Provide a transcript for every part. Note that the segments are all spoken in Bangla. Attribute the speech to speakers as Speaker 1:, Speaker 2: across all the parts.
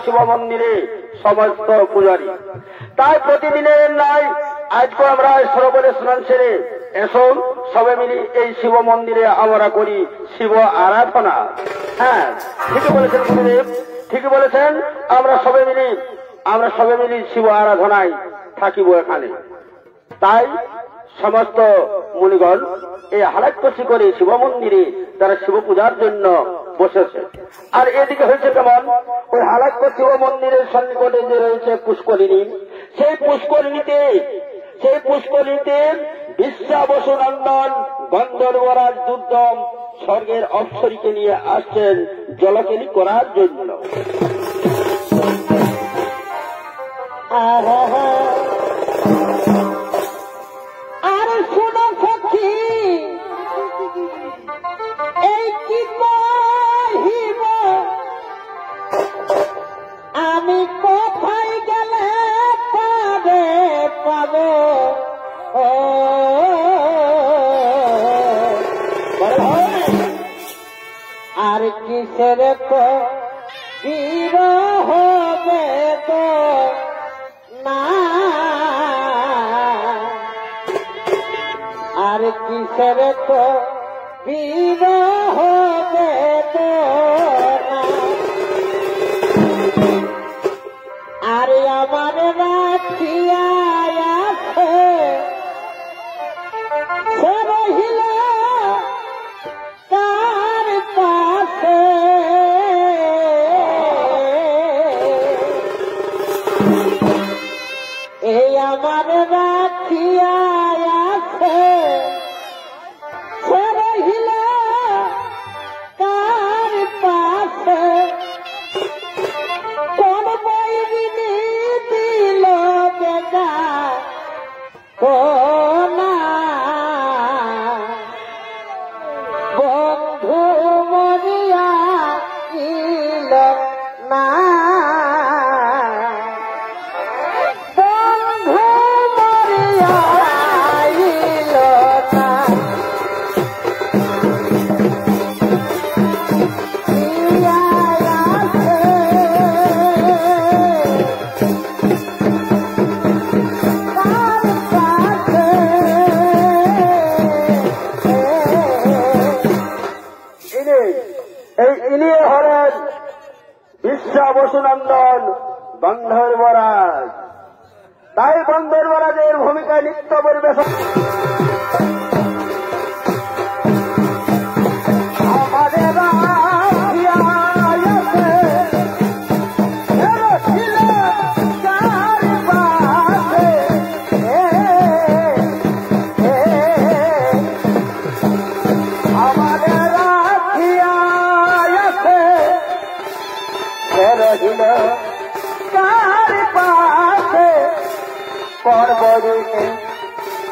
Speaker 1: শিব মন্দিরে সমস্ত পূজারী তাই প্রতিদিনের নাই আজকে আমরা সরোবরে স্নান সেরে এসো সবে মিলি এই শিব মন্দিরে আমরা করি শিব আরাধনা। হ্যাঁ ঠিকই বলেছেন গুরুদেব, ঠিকই বলেছেন। আমরা সবে মিলি শিব আরাধনায় থাকিব এখানে। তাই সমস্ত মুনিগণ এই হালাকসি করে শিব মন্দিরে তারা শিব পূজার জন্য বসেছে। আর এদিকে হয়েছে কেমন, ওই হালাকসি শিব মন্দিরের সন্নিকটে যে রয়েছে পুষ্করিণী, সেই পুষ্করিণীতে বিশ্বা বসু নন্দন গন্ধর্বরাজ দুর্দম স্বর্গের অপ্সরীকে নিয়ে আসছেন জলকেলী করার জন্য।
Speaker 2: আখের তো বিবাহ বেদনা আর আমার রাখিয়া আছে সে রহিল তার পাশে এই আমার রাখিয়া আছে সে রহিল তার পাশে কোন বৈরিনী দিল বেগা কোনা বন্ধু মরিয়া ইল না বন্ধু মরিয়া ইল না ইয়া আছে
Speaker 1: ইনি হলেন বিশ্বা বসুনন্দন বন্ধর্বরাজ। তাই বন্ধর্বরাজের ভূমিকায় নৃত্য পরিবেশন আমাদের পর্বতে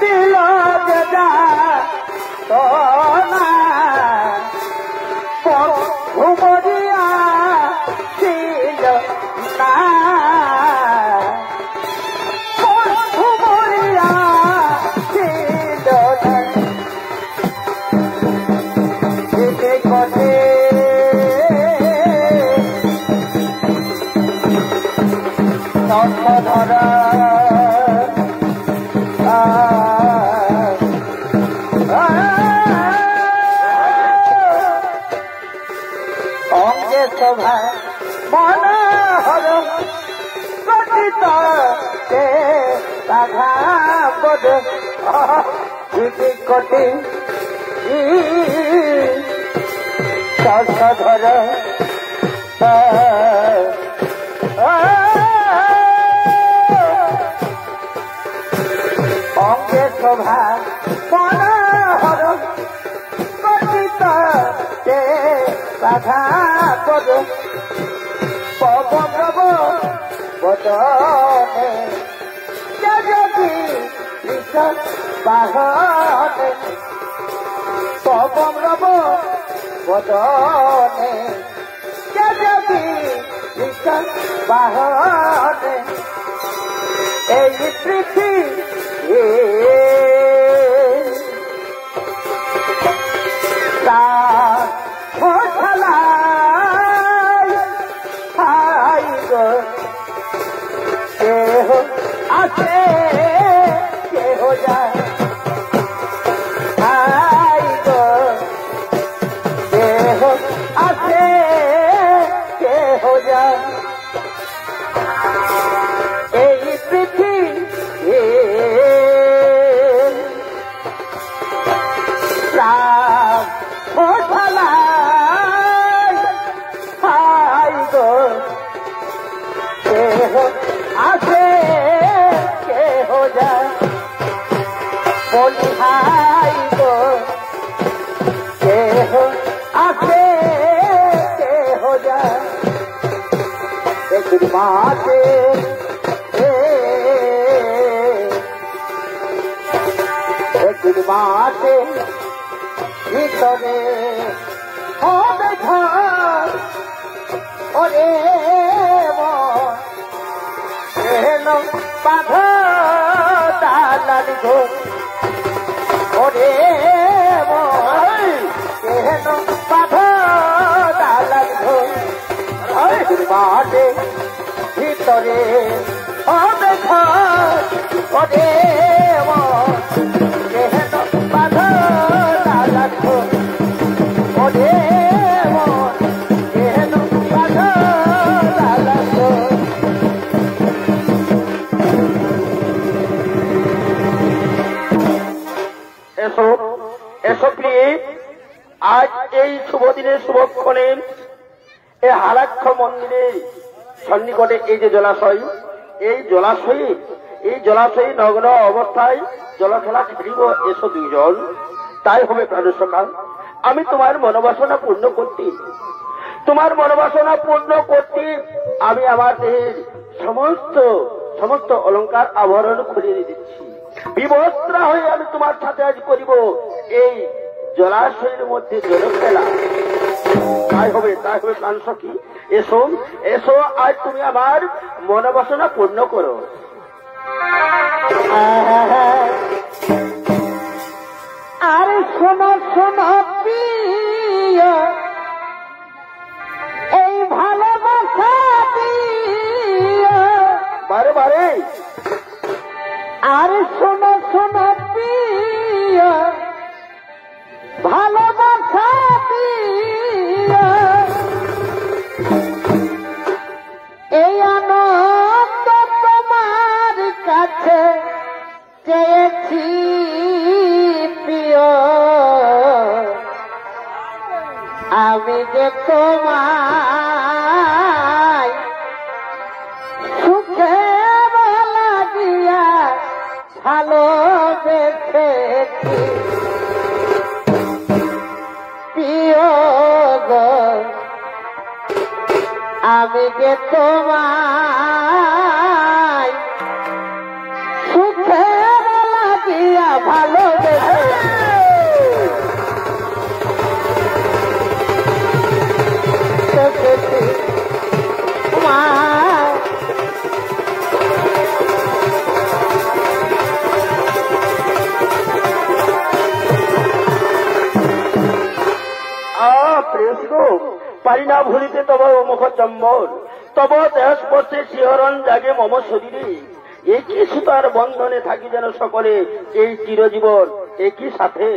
Speaker 1: দিল যা সোনা ঘুমরিয়া ছিল না ঘুমরিয়া ছিল না যেতে কটে ধরা অঙ্গে শোভা মনোহর গঠিত রাধা বোধ কোটি ধর অঙ্গে শোভা মনোহর গঠিত রাধা পদ পবনব বদনে যদি বাহনে পবনব বদনে যদি বাহনে এই পৃথিবী আছে কে হো যায় কে হো আছে কে হো যায় এই পৃথিবী আছে কে হো যায় বলি হাই গো কে হো আছে কে হো যায় মাতে মাতে ভিতরে ও দেখা ওরে বাধ দালালি ঘোষ ওরে কেন বাধ দালালি ঘোষ মাঠে ভিতরে দেখা ওরে কেন বাধ এই শুভ দিনে শুভক্ষণে এই হালাক্ষ মন্দিরের সন্নিকটে এই যে জলাশয়, এই জলাশয়ে নগ্ন অবস্থায় জলখেলা খেলিব। এসো দুইজন, তাই হবে প্রাণসখা। আমি তোমার মনোবাসনা পূর্ণ করতে, আমি আমার দেহের সমস্ত অলংকার আভরণ খুলিয়ে দিচ্ছি। বিবস্ত্রা হয়ে আমি তোমার সাথে আজ করিব এই জলাশয়ের মধ্যে জলখেলা। তাই হবে প্রাণসখী। এসো এসো, আজ তুমি আমার মনোবাসনা পূর্ণ করো।
Speaker 2: আর শোনো শোনো প্রিয়, এই ভালোবাসা দিও
Speaker 1: বারে বারে।
Speaker 2: আর শোনো শোনো প্রিয়, ভালোবাসা দিও এই আনন্দ তোমার কাছে চেয়েছি প্রিয়, আমি যে তোমায় সুখে লাগিয়া ভালোবেসেছি প্রিয় গো, আমি যে তোমায় সুখে লাগিয়া ভালোবেসেছি।
Speaker 1: পারি না ভুলিতে তব মুখ চম্বল, তব দেহ স্পর্শে শিহরণ জাগে মম শরীরে। একই সুতার বন্ধনে থাকি যেন সকলে এই চিরজীবন একই সাথে।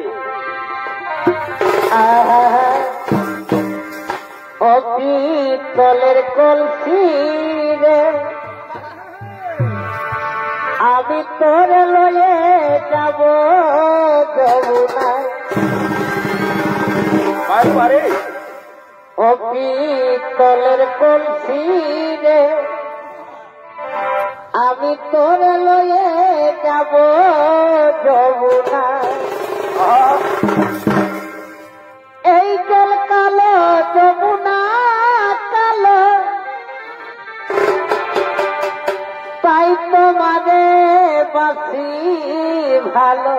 Speaker 2: অপিতলের কলসি রে আমি তোর লয়ে যাব যমুনায়।
Speaker 1: বারে
Speaker 2: অপিতলের কলসি রে আমি তোর লয়ে যাব যমুনায়। এই জল কালো যমুনা কালো, তাই তোমাদের বাসি ভালো।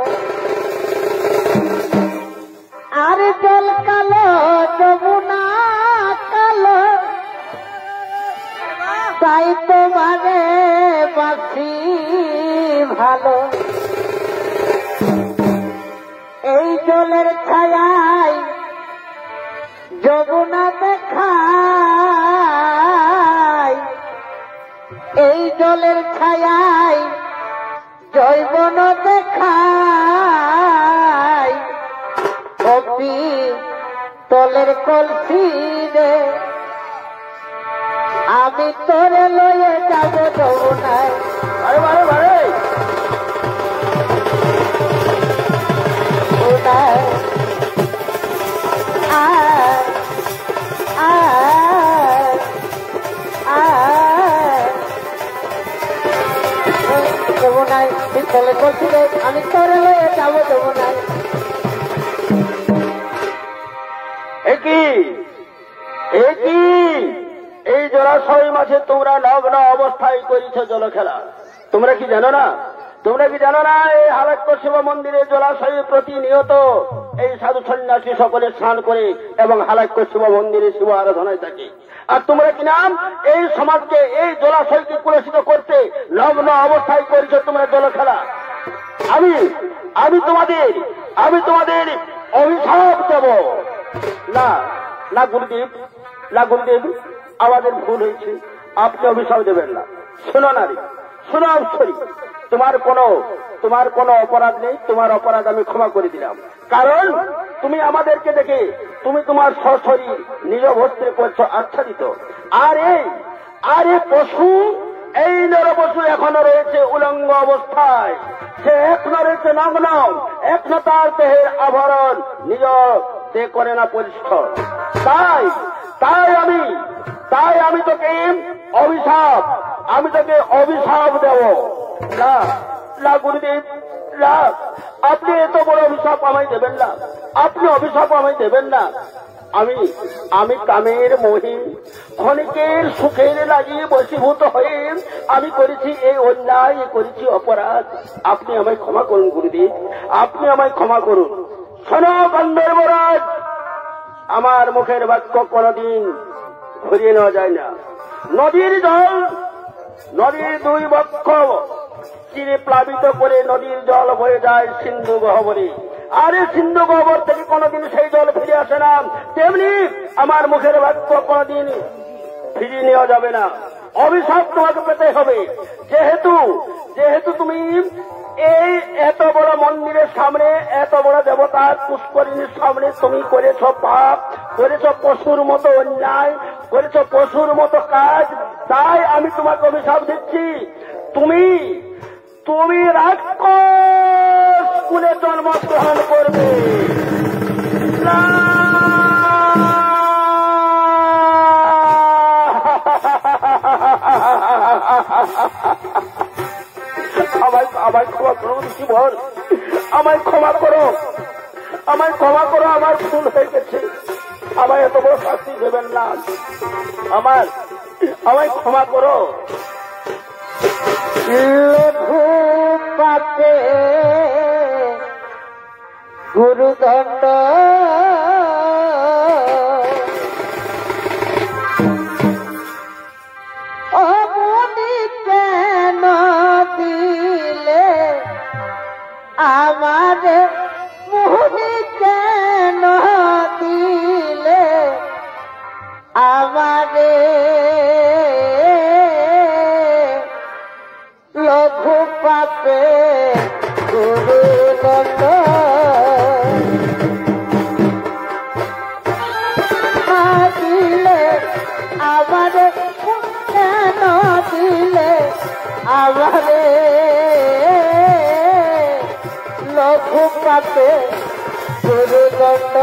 Speaker 2: আর জল কালো যমুনা কালো, তাই তোমাদের বাসি ভালো। এই জলের ছায়ায় যমুনা দেখায়, এই জলের ছায়ায় জৈবন দেখায়। অপিতলের কলসি রে আমি তোরে লয়ে যাব যমুনায়।
Speaker 1: বারে বারে বারে
Speaker 2: যমুনায় শীতলে করছিল, আমি তোরে লয়ে যাব যমুনায়।
Speaker 1: এই জলাশয় মাঝে তোমরা নগ্ন অবস্থায় করেছ জলখেলা। তোমরা কি জানো না এই হালাক্য শিব মন্দিরে জলাশয়ে প্রতিনিয়ত এই সাধু সন্ন্যাসী সকলে স্নান করে এবং হালাক্য শিব মন্দিরে শিব আরাধনায় থাকে। আর তোমরা কি নাম এই সমাজকে এই জলাশয়কে কুলসিত করতে নগ্ন অবস্থায় করেছ তোমরা জলখেলা। আমি তোমাদের অভিশাপ দেব না গুরুদেব, আমাদের ভুল হয়েছে, আপনি অভিশাপ দেবেন না। শোনো নারী, শোনো অবশ্যই, তোমার কোনো অপরাধ নেই, তোমার অপরাধ আমি ক্ষমা করে দিলাম। কারণ তুমি আমাদেরকে দেখে তুমি তোমার সশরীর নিজ বস্ত্রে করছো আচ্ছাদিত। আর এই পশু, এই নরপশু এখনো রয়েছে উলঙ্গ অবস্থায়, সে এখনো রয়েছে নগ্ন, এখনো তার দেহের আভরণ নিজ তে করে না পরিষ্কার। তাই আমি তোকে অভিশাপ দেব। না না গুরুদেব, না, আপনি এত বড় অভিশাপ আমায় দেবেন না, আপনি অভিশাপ আমায় দেবেন না। আমি কামের মোহে ক্ষণিকের সুখের লাগিয়ে বশীভূত হয়ে আমি করেছি এই অন্যায়, করেছি অপরাধ। আপনি আমায় ক্ষমা করুন গুরুদেব, আপনি আমায় ক্ষমা করুন। শোনো গন্ধর্বরাজ, আমার মুখের বাক্য কোনদিন ঘুরিয়ে নেওয়া যায় না। নদীর জল, নদীর দুই বক্ষ চিরে প্লাবিত করে নদীর জল বয়ে যায় সিন্ধু গহ্বরে। আরে সিন্ধু গহ্বর থেকে কোনদিন সেই জল ফিরে আসে না, তেমনি আমার মুখের বাক্য কোনদিন ফিরিয়ে নেওয়া যাবে না। অভিশাপ তোমাকে পেতে হবে। যেহেতু তুমি এই এত বড় মন্দিরের সামনে, এত বড় দেবতার পুষ্করিণীর সামনে তুমি করেছ পাপ, করেছ পশুর মতো অন্যায়, করেছ পশুর মতো কাজ, তাই আমি তোমাকে অভিশাপ দিচ্ছি। তুমি রাক্ষস কুলে জন্মগ্রহণ করবে। না, আমায় ক্ষমা করো ঋষিবর, আমায় ক্ষমা করো, আমায় ক্ষমা করো, আমার ভুল হয়ে গেছে, আমায় এত বড় শাস্তি দেবেন না, আমায় ক্ষমা করো।
Speaker 2: লঘু পাপে গুরুদণ্ড অমনি কেন দিলে আমারে, মুনি কেন দিলে আমারে, লঘু পাপে গুরুদণ্ড দিলে আমারে, কেন দিলে আমারে, লঘু পাপে গুরুদণ্ড।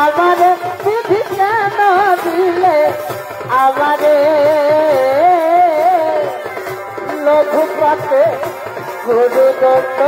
Speaker 2: আমারে বিধি কেন দিলে আমারে, লঘু পাপে গুরুদণ্ড।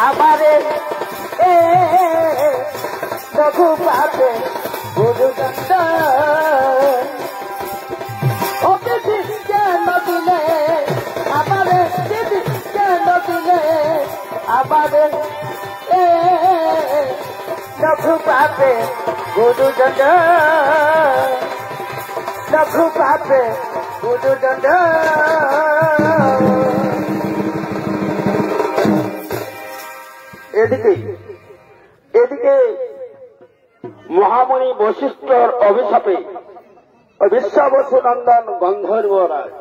Speaker 2: আমারে লঘু পাপে গুরুদণ্ড, অতিথি কেন দিলে আমারে, তিথি কেন দিলে আমারে, লঘু পাপে গুরুদণ্ড, লঘু পাপে গুরুদণ্ড।
Speaker 1: এদিকে মহামণি বশিষ্ঠর অভিশাপে বিশ্বাবসু নন্দন গন্ধর্বরাজ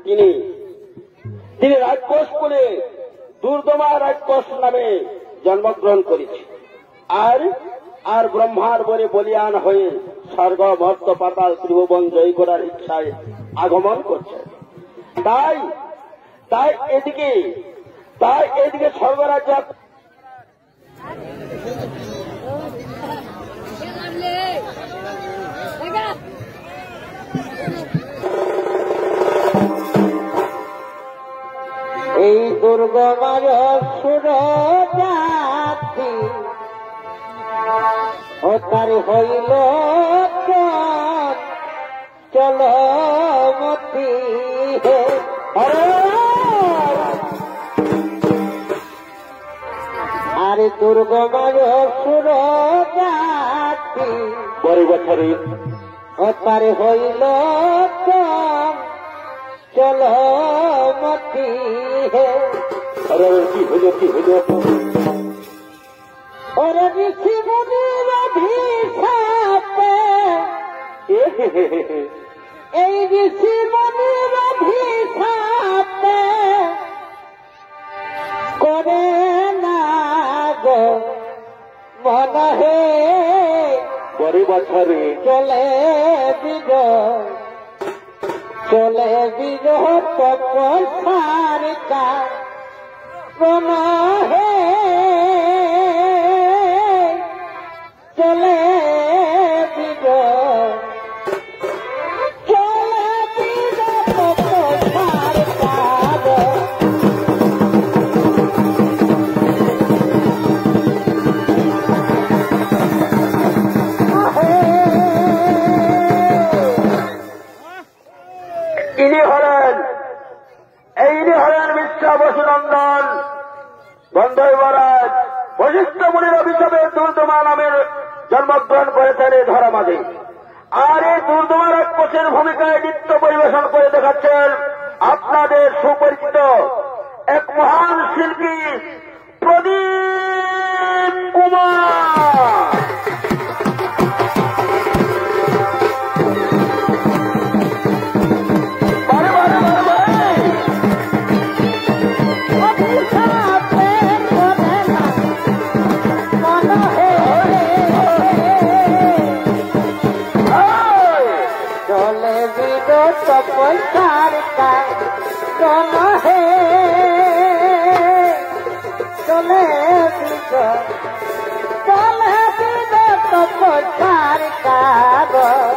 Speaker 1: তিনি রাক্ষস কুলে দুর্দমা রাক্ষস নামে জন্মগ্রহণ করেছে, আর ব্রহ্মার বরে বলিয়ান হয়ে স্বর্গ মর্ত পাতাল ত্রিভুবন জয় করার ইচ্ছায় আগমন করছে। তাই এদিকে স্বর্গরাজ্য
Speaker 2: এই দুর্গমার সুর জাতি ও তার হইল চলো মতি হে, আরে দুর্গমার সুর জাতি
Speaker 1: বড় বছরে
Speaker 2: ও তার হইল চলো মতি হে।
Speaker 1: আরে কি হইল কি হইল?
Speaker 2: ওরে ঋষি মুনির অভিশাপে, এই ঋষি মুনির অভিশাপে করে না গো মন হে।
Speaker 1: বড় বছরে
Speaker 2: চলে বিজয়, চলে বিজয় তপস্যার কারণ হে। চলে বিজয়, চলে বিজয় তপস্যার কারণ।
Speaker 1: ইনি হলেন বিশ্বা বসুনন্দন গন্ধর্ব মহারাজ বশিষ্ঠ মুনির অভিশাপে দুর্দমা নামের জন্মগ্রহণ করেছেন এই ধরা মাঝে। আর এই দুর্দমা রাক্ষসের ভূমিকায় নৃত্য পরিবেশন করে দেখাচ্ছেন আপনাদের সুপরিচিত এক মহান শিল্পী প্রদীপ কুমার।
Speaker 2: তপস্যার কারণ হে। চলে বিজয়, চলে বিজয় তপস্যার কারণ।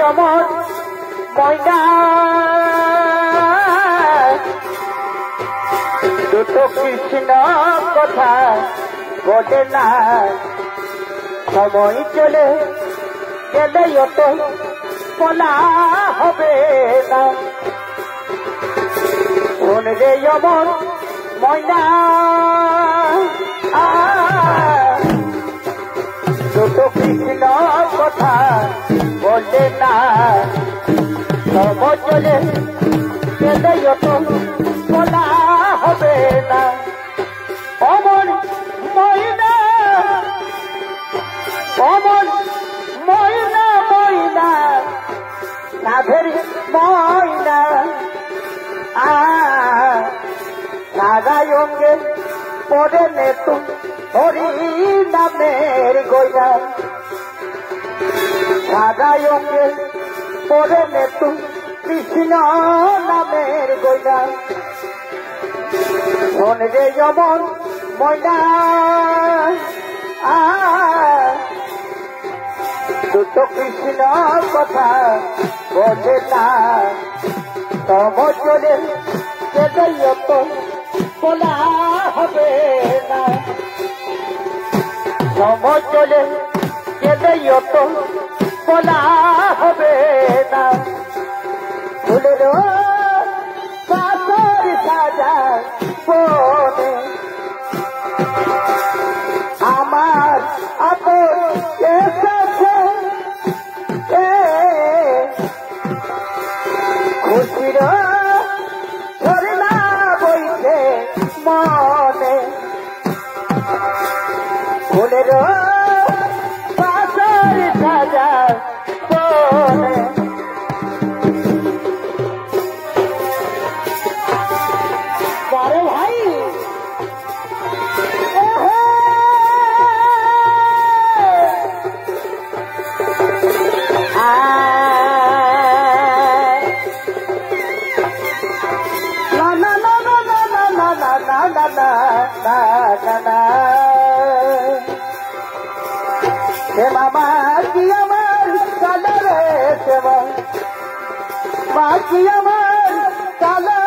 Speaker 2: অমর ময়না দুটো কৃষ্ণ কথা বলে না। সময় চলে গেলে অত বলা হবে না। শোন রে অমর ময়না দুটো কৃষ্ণ কথা বলে না। সময় চলে গেলে অত বলা হবে না। অমর ময়না অমর ময়না ময়না রাধের ময়না রাধায় অঙ্গে পরে নে তুম হরি নামের গয়না। রাধায় অঙ্গে পরে নে তুম কৃষ্ণ নামের গয়না। শোন রে যমন ময়না দুটো কৃষ্ণ কথা বলে না। তব চলে সেটাইত বলা হবে না। তব চলে সেটাইত বলা হবে না। ফুলের পাথর সাজা বনে আমার আপন এসেছে খুশির ঝরনা বইছে মনে। ফুলের পাথর সাজা বনে না না না শ্যামা মা কি আমার কালো রে শ্যামা মা কি আমার কালো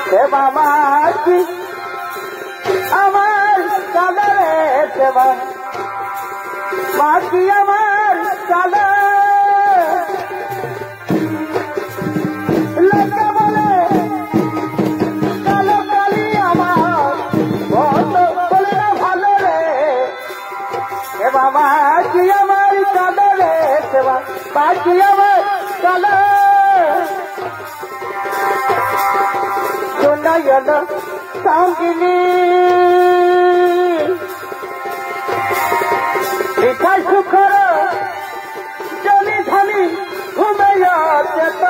Speaker 2: শ্যামা মা কি আমার কালো রে শ্যামা মা কি আমার কালো লোকে বলে কালো কালি আমার বন্ধ বলে না ভালো রে শ্যামা মা কি আমার কালো রে শ্যামা মা কি আমার কালো নয়ন সঙ্গিনী মিঠা সুখর জনি ধনি ঘুমাইয়া চেত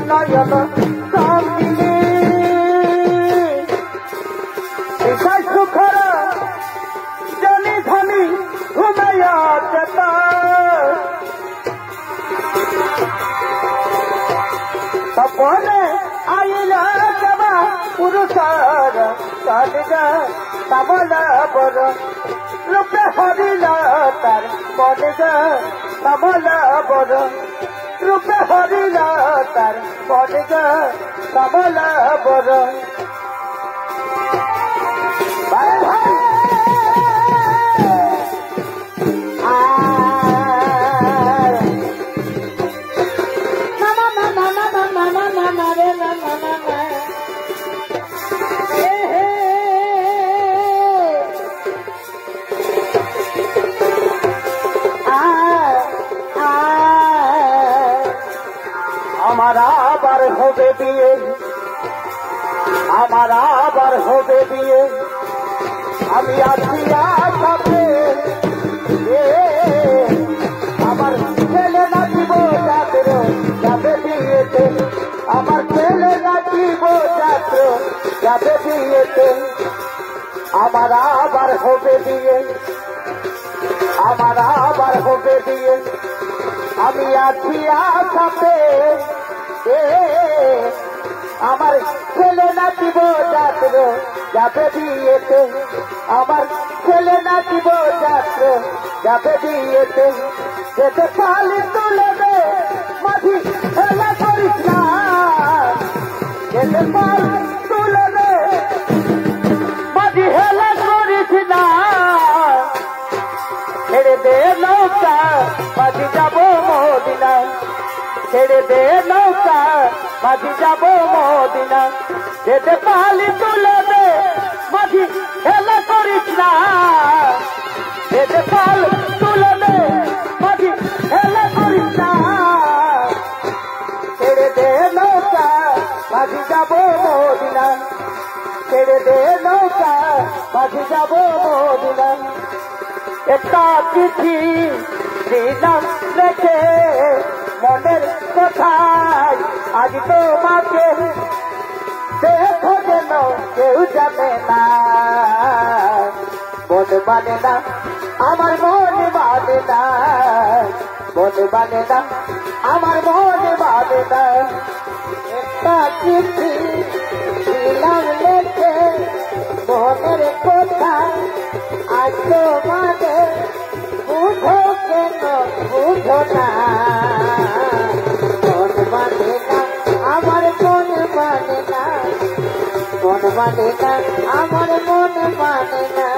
Speaker 2: নয়ন সঙ্গিনী মিঠা সুখর জনি ধনি ঘুমাইয়া চেত তপনে আইলা জবা পুরুষর কালিগা তাবলা বর রূপে হরিলা তার বনেগা তাবলা বর রূপে হরিলা তার বনেগা তাবলা বর আমার আবার হবে বিয়ে আমার আবার হবে বিয়ে আমি আছি আশাতে আমার ছেলে নাচিব যাত্র যাবে বিয়েতে আমার ছেলে নাচিব যাত্র যাবে বিয়েতে আমার আবার হবে বিয়ে আমার আবার হবে বিয়ে আমি আছি আশাতে আমার ছেলে নাচিব যাত্র যাবে বিয়েতে আমার ছেলে নাচিব যাত্র যাবে বিয়েতে যেতে পালি তুলে দে মাঝি হেলা করিস না যেতে পালি তুলে দে মাঝি হেলা করিস না ছেড়ে দে নৌকা মাঝি যাবো মদিনা ছেড়ে দে নৌকা মাঝি যাবো মদিনা যেতে পালি তুলে দে মাঝি হেলা করিস না যেতে পাল তুলে দে মাঝি হেলা করিস না ছেড়ে দে নৌকা মাঝি যাবো মদিনা ছেড়ে দে নৌকা মাঝি যাবো মদিনা একটা চিঠি দিলাম রেখে মনের কোথায় আজ তোমাকে দেখো যেন কেউ জানে না মন মানে না আমার মন মানে না মন মানে না আমার মন মানে না একটা চিঠি দিলাম রেখে মনের কোথায় আজ তোমাকে বুঝো কেন বুঝো না মন মানে না আমার মন মানে না মন মানে না আমার মন মানে না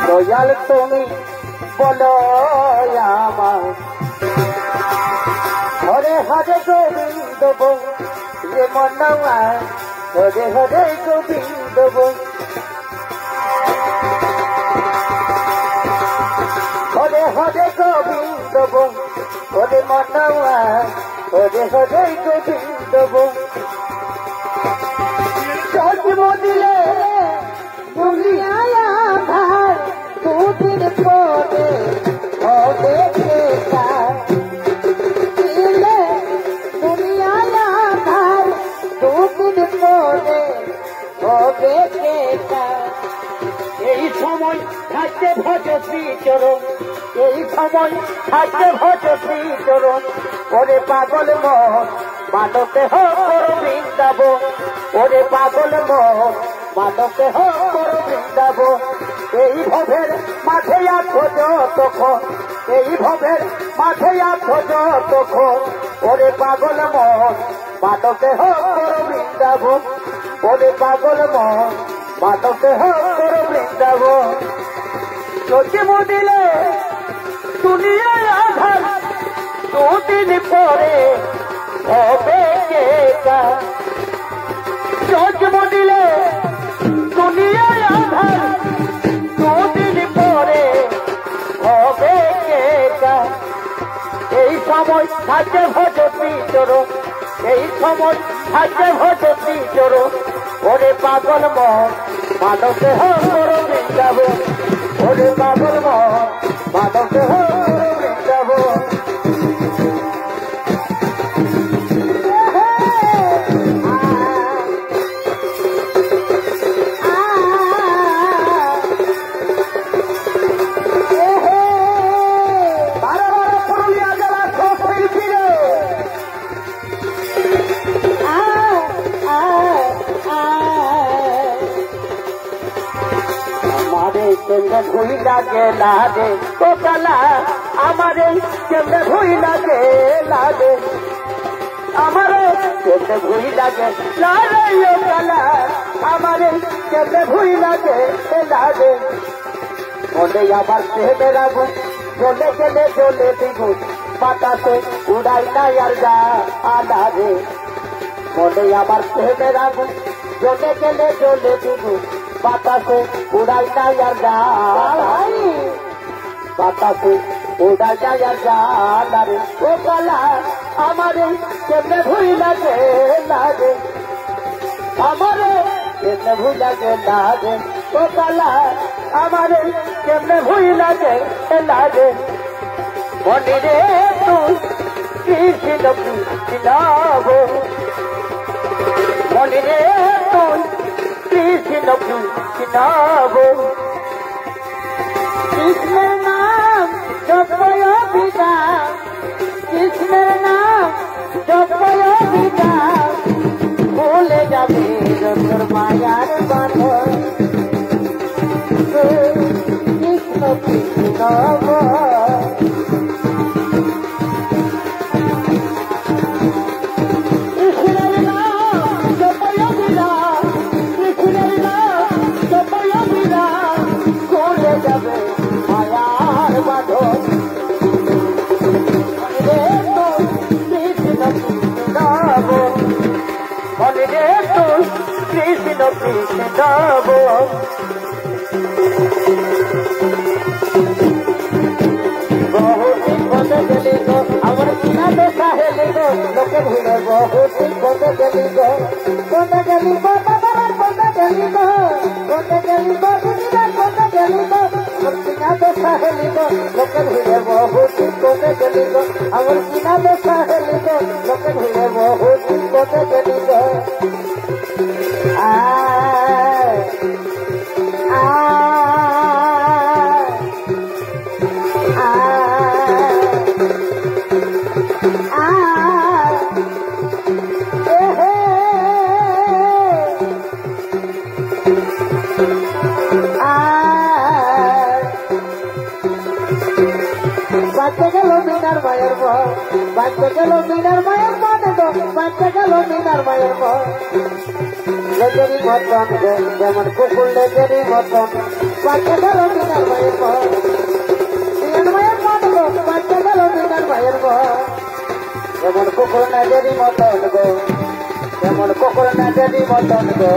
Speaker 2: দয়াল তুমি বলো আমার হরে হরে গোবিন্দ রে মনওয়া হরে হরে গোবিন্দ হরে হরে গোবিন্দ হরে মনওয়া হরে হরে গোবিন্দ জন্ম দিলে দুনিয়ায় আধার দুদিন পরে হবে কেটা দিলে দুনিয়ায় আধার দুদিন পরে হবে কেটা
Speaker 1: এই সময় থাকতে ভজ শ্রীচরণ, এই সময় থাকতে ভজ শ্রীচরণ। ওরে পাগল মন মানতে হোক বৃন্দাব, ওরে পাগল মন মানতে হোক বৃন্দাব। এই ভবের মাঠে আছো যতক্ষণ, এই ভবের মাঠে আছো যতক্ষণ। ওরে পাগল মন মানতে হোক বৃন্দাব, ওরে পাগল মন মানতে হোক বৃন্দাব। জন্ম দিলে দুনিয়ায় আধার দুদিন পরে হবে কেটা। জন্ম দিলে দুনিয়ায় আধার দুদিন পরে হবে কেটা। এই সময় থাকতে ভজ শ্রীচরণ, এই সময় থাকতে ভজ শ্রীচরণ। ওরে পাগল মন মানতে হোক বৃন্দাব, ওরে পাগল মন মানতে হোক বৃন্দাব। কেমনে ভুই লাগে লাগে তো কালা আমারে, কেমনে ভুই লাগে লাগে আমারে, কেমনে ভুই লাগে লাগে ও কালা আমারে, কেমনে ভুই লাগে লাগে। মনে আবার প্রেমের আগুন জ্বলে গেলে জ্বলে দ্বিগুণ, বাতাসে উড়াই না আর গা আলারে। মনে আবার প্রেমের আগুন জ্বলে গেলে জ্বলে দ্বিগুণ, বাতাসে উড়াই না আর গা, বাতাসে উড়াই না আর গা আলারে। ও কালা আমারে কেমনে ভুই লাগে লাগে আমারে, কেমনে ভুই লাগে লাগে। ও কালা আমারে কেমনে ভুই লাগে লাগে। মনে রে তুই কৃষ্ণ কৃষ্ণাব, মনে রে তুই কৃষ্ণ কৃষ্ণাব।
Speaker 2: কৃষ্ণের নাম জপয় বিদাম, কৃষ্ণের নাম জপয় বিদাম, ভুলে যাবে তোর মায়ার বাঁধন। কৃষ্ণ কৃষ্ণ কৃষ্ণের নাম জপয় বিদাম, কৃষ্ণের নাম জপয় বিদাম, ভুলে যাবে মায়ার বাঁধন।
Speaker 1: মনে রে তুই কৃষ্ণ কৃষ্ণাব।
Speaker 2: বহুত বন্ধ গেলি গো আমার কিনা দেখা হেলি গো, লোকে ভিড়ে বহুত বন্ধ গেলি গো, বন্ধ গেলি গো বাবার বন্ধ গেলি গো, বন্ধ গেলি গো দুনিয়ার বন্ধ গেলি গো, আমার কিনা দেখা হেলি গো, লোকে ভিড়ে বহুত বন্ধ গেলি গো, আমার কিনা দেখা হেলি গো, লোকে ভিড়ে বহুত বন্ধ গেলি গো। আয় বাচ্চা গেল মিনার মায়ের মন, বাচ্চা গেল মিনার মায়ের মন গো, বাচ্চা গেল মিনার মায়ের মন। লেজেরি মতন গো যেমন কুকুর লেজেরি মতন, বাচ্চা গেল মিনার মায়ের মন, মিনার মায়ের মন গো, বাচ্চা গেল মিনার মায়ের মন। যেমন কুকুর লেজেরি মতন গো, যেমন কুকুর লেজেরি মতন গো,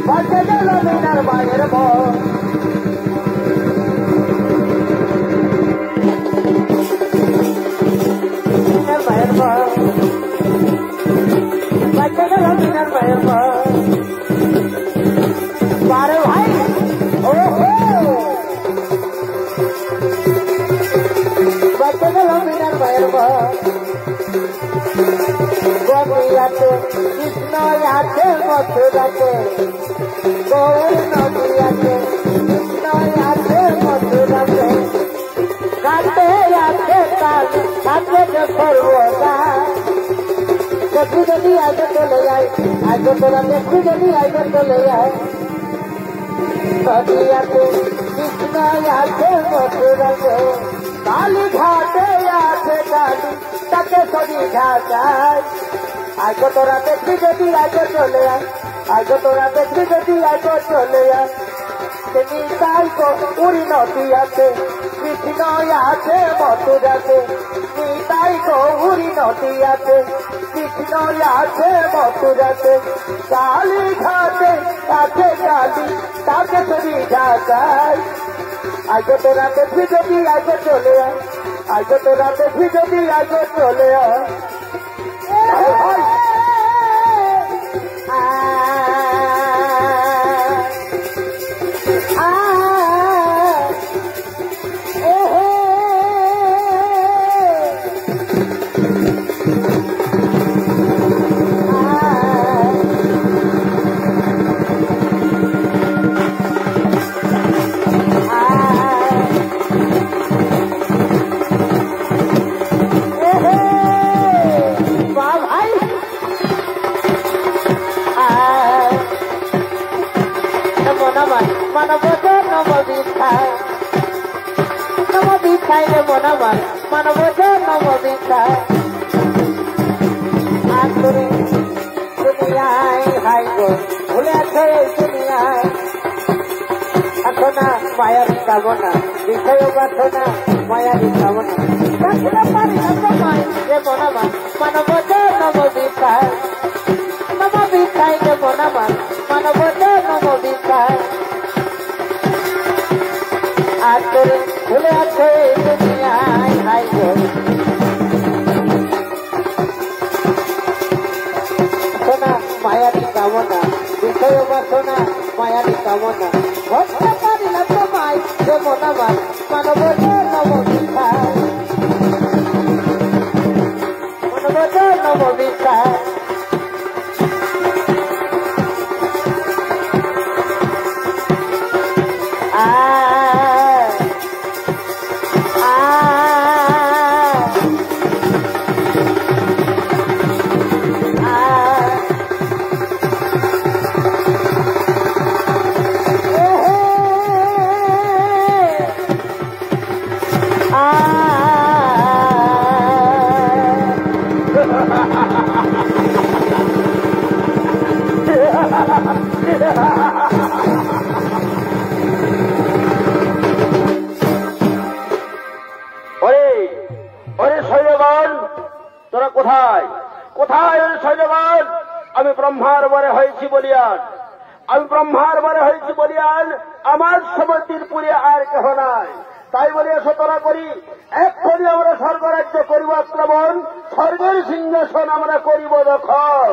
Speaker 2: বাচ্চা গেল মিনার মায়ের মন। মিনার মায়ের মন, বাচ্চা গেল মিনার মায়ের মন। মায়ের গদিয়াতে কৃষ্ণ আছে মথুরাতে গৌর নদিয়াতে কৃষ্ণ আছে মথুরাতে কাছে আছে কাল কাছে সর্বদা দেখি যদি আগে চলে যায় আগে তোরা দেখি যদি আগে চলে যায় নদিয়াতে কৃষ্ণ আছে মথুরাতে কালী ঘাটে আছে কালী তাকে সরি ঘাটায় আগে তোরা দেখি যদি আগে চলে যায় আগে তোরা দেখি যদি আগে চলে যায় নিতাই গৌরী নদিয়াতে কৃষ্ণ আছে মথুরাতে নিতাই গৌরী নদিয়াতে কৃষ্ণ আছে মথুরাতে কালী ঘাটে আছে কালী তাকে সরি ঘাটায় আগে তোরা দেখি যদি আগে চলে আয় আগে তোরা দেখি যদি আগে চলে আয় মায়ারি কামনা বিষয় বাসনা মায়ারি কামনা রাখতে পারি না তোমায় যে মনামা মানব নম বিকায় নম বিকায় যে মনামা মানব নম বিকায় আর তোরে ভুলে আছে দুনিয়ায় হাই গো সোনা মায়ারি কামনা বিষয় বাসনা মায়ারি কামনা ধরতে পারি না তোমায় যে মনামা মানব নম বিকায় মানব নম বিকায়
Speaker 1: তোরা কোথায় কোথায় সৈন্যগণ আমি ব্রহ্মার বরে হয়েছি বলিয়ান আমি ব্রহ্মার বরে হয়েছি বলিয়ান আমার সমতির পুরে আর কেহ নাই তাই বলিয়া সতরা করি এক্ষুনি আমরা স্বর্গরাজ্য করিব আক্রমণ স্বর্গের সিংহাসন আমরা করিব দখল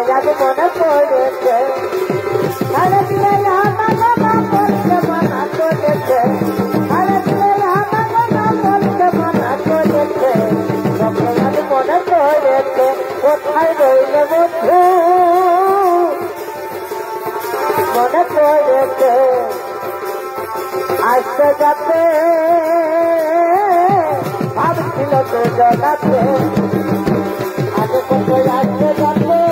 Speaker 2: যাবে মনে পড়েছে আরে দিলে আমার করতে মানা করেছে আরে দিলে আমার করতে মানা করেছে সব যাবে মনে পড়েছে কোথায় রইলে বন্ধু মনে পড়েছে আসতে যাতে ভাবছিল তো জগাতে আগে কোথায় আসতে যাতে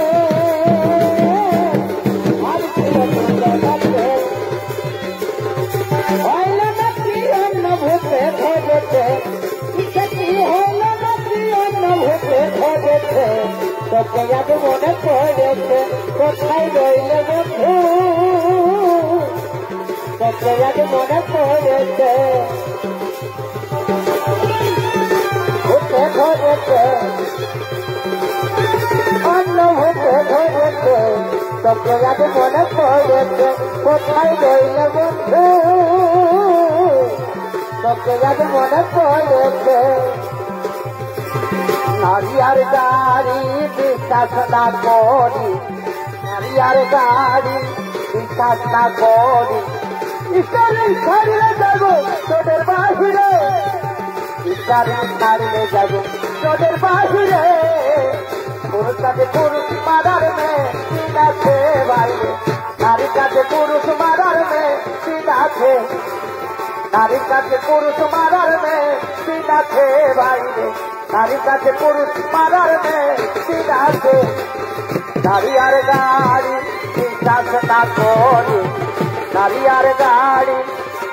Speaker 2: যাবে মনে পড়েছে কোথায় রইলে বন্ধু যাবে মনে পড়েছে হতে ধরেছে অন্য হতে ধরেছে যাবে মনে পড়েছে কোথায় রইলে বন্ধু তোকে আজ মনে পড়েছে নারী আর গাড়ি বিশ্বাস না করি নারী আর গাড়ি বিশ্বাস না করি ইস্তারি ছাড়িয়ে যাবো তোদের বাহিরে ইস্তারি ছাড়িয়ে যাবো তোদের বাহিরে পুরুষ কাছে পুরুষ মারার মেয়ে দিন আছে বাইরে নারীর কাছে পুরুষ মারার মেয়ে দিন আছে নারীর কাছে পুরুষ মারার মেয়ে দিন আছে বাইরে নারীর কাছে পুরুষ মারার মেয়ে দিন আছে নারী আর গাড়ি বিশ্বাস না করি নারী আর গাড়ি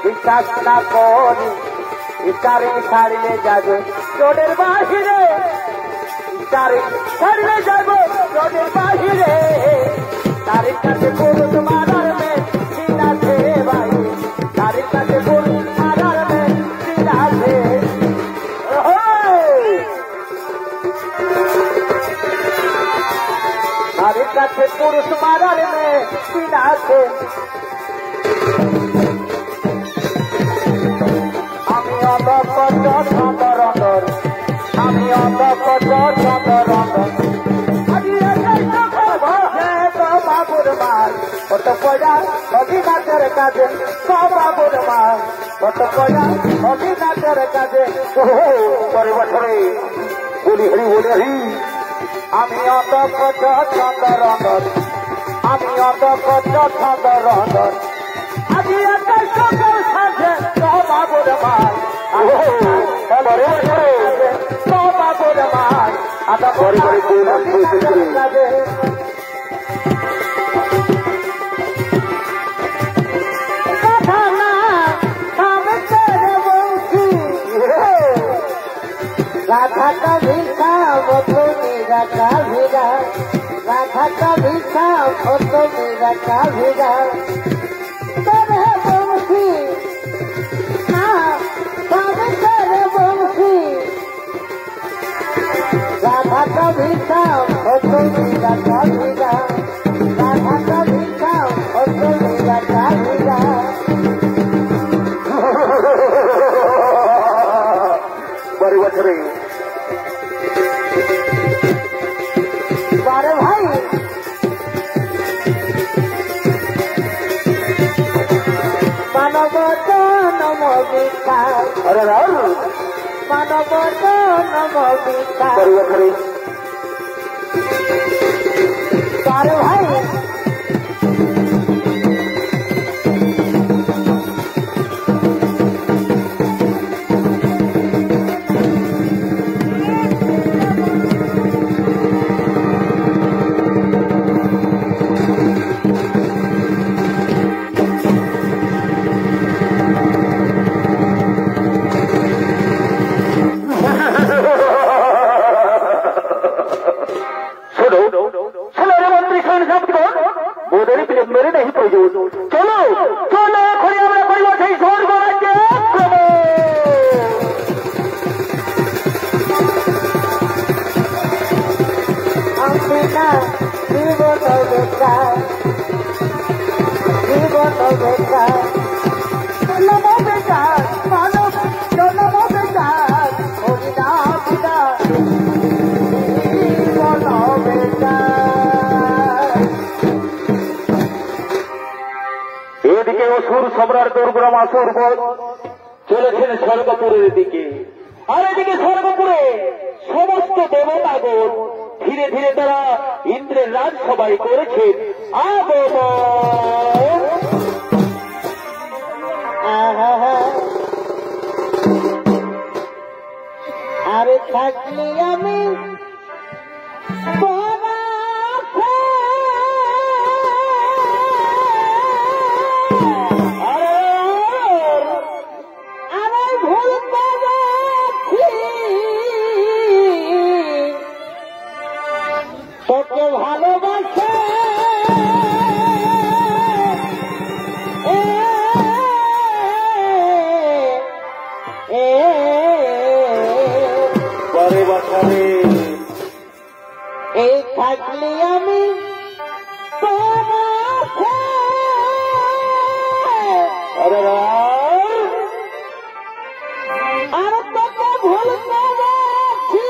Speaker 2: বিশ্বাস না করি ইস্তারি ছাড়িয়ে যাবে রোডের বাহিরে ইস্তারি ছাড়িয়ে যাবো রোডের বাহিরে নারীর কাছে পুরুষ মারার মেয়ে দিন আছে বাইরে নারীর কাছে পুরুষ মারার মেয়ে দিন আছে নারীর কাছে পুরুষ মারার মেয়ে দিন আছে আমি অন্তর ছন্দর অন্তর আমি অন্তর ছন্দর অন্তর বাবুর মাল কত পয়সা অভিনাথের কাজে বাবুর মাল কত পয়সা অভিনাথের কাজে
Speaker 1: পরে বছরে বলি হরি বলি হরি
Speaker 2: আমি অন্তর ছন্দর অন্তর আমি অন্তর ছন্দর অন্তর আমি একটা সকাল সাথে বাবুর মাল
Speaker 1: পরে বছরে
Speaker 2: বাবুর মাল আদা
Speaker 1: পরে পরে
Speaker 2: কাজে राधा का भिखा वो तो मेरा का भिगा राधा का भिखा वो तो मेरा का भिगा तेरे बंसी हाँ सब तेरे बंसी राधा का भिखा वो तो मेरा का भिगा राधा का भिखा वो तो मेरा का भिगा
Speaker 1: পরে বছরে
Speaker 2: अरे भाई मानव नम गीता
Speaker 1: अरे राहुल
Speaker 2: मानव नम गीता
Speaker 1: परे बछरे
Speaker 2: अरे भाई
Speaker 1: मेरे नहीं प्रयोजन चलो चलो खड़ी আমরা করিব সেই স্বর্গ রাজ্যে
Speaker 2: আমিনা জীবন বেকা জন্ম বেকা মানব জন্ম বেকা হরিনা পিতা জীবন বেকা
Speaker 1: এদিকে অসুর সম্রাট দুর্গম আসুর চলেছেন স্বর্গপুরের দিকে আর এদিকে স্বর্গপুরে সমস্ত দেবতাগণ ধীরে ধীরে তারা ইন্দ্রের রাজসভায় করেছেন আগমন
Speaker 2: আরে থাকলি আমি তোকে ভালোবাসে
Speaker 1: পরে বছরে
Speaker 2: এই থাকলি আমি
Speaker 1: अरे राम
Speaker 2: আর তোকে ভুলতে পারছি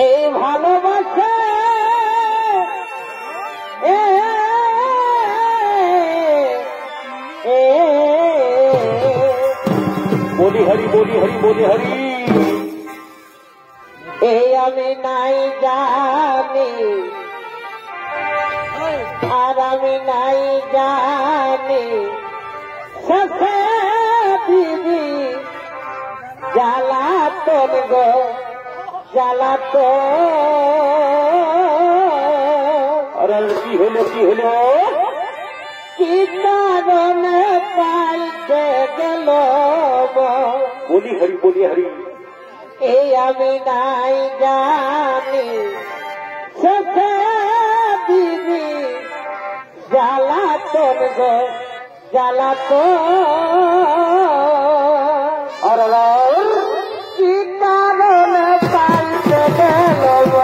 Speaker 2: এই ভালোবাসা
Speaker 1: বলি হরি বলি হরি বলি হরি
Speaker 2: এই আমি নাই জানি আর আমি নাই জানি সখে দিদি জ্বালাতন গো জ্বালাতন।
Speaker 1: আরে কি হলো কি হলো?
Speaker 2: কি কারণে পাল্টে গেল
Speaker 1: বলি হরি বলি হরি
Speaker 2: এই আমি নাই জানি সখে দিদি জ্বালাতন গো জ্বালাতন।
Speaker 1: আর
Speaker 2: কি কারণে পাল্টে গেল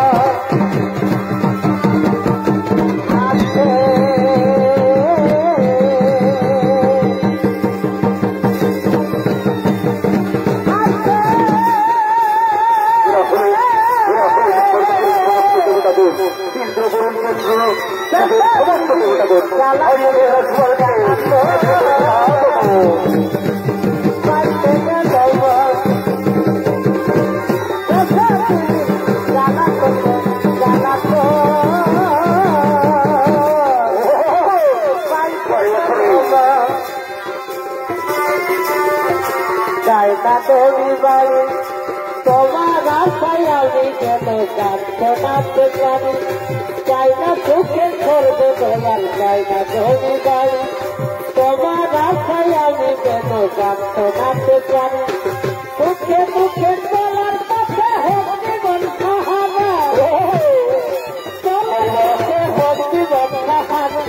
Speaker 2: দেবী বাড়ি তোমার আশায় আমি কেন কাঁদতে নাচতে জানি চাই না সুখে করবে তোমার চাই না দেবী বাড়ি তোমার আশায় আমি কেন কাঁদতে নাচতে জানি সুখে মুখে চলার পথে হোক জীবন সাহারা চলার পথে হোক জীবন সাহারা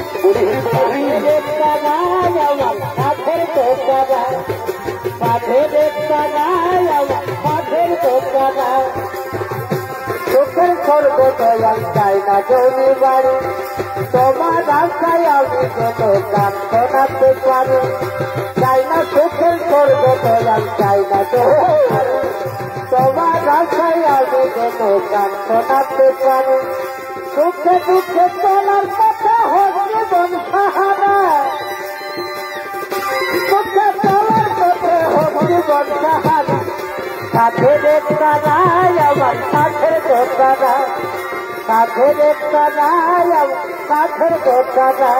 Speaker 2: একটা নাই আমার কাঠের দোকানা কাঠের একটা নাই আমার কাঠের দোকানা সুখের স্বর্গ দয়াল চাই না জমি বাড়ি তোমার আশায় আমি কেন কাঁদতে নাচতে পারি চাই না সুখের স্বর্গ দয়াল চাই না জমি বাড়ি তোমার আশায় আমি কেন কাঁদতে নাচতে পারি সুখে দুঃখে চলার পথে হোক জীবন সাহারা সুখে চলার পথে হোক জীবন সাহারা কাঠের একটা নাই আমার কাঠের দোকানা কাঠের একটা নাই আমার কাঠের দোকানা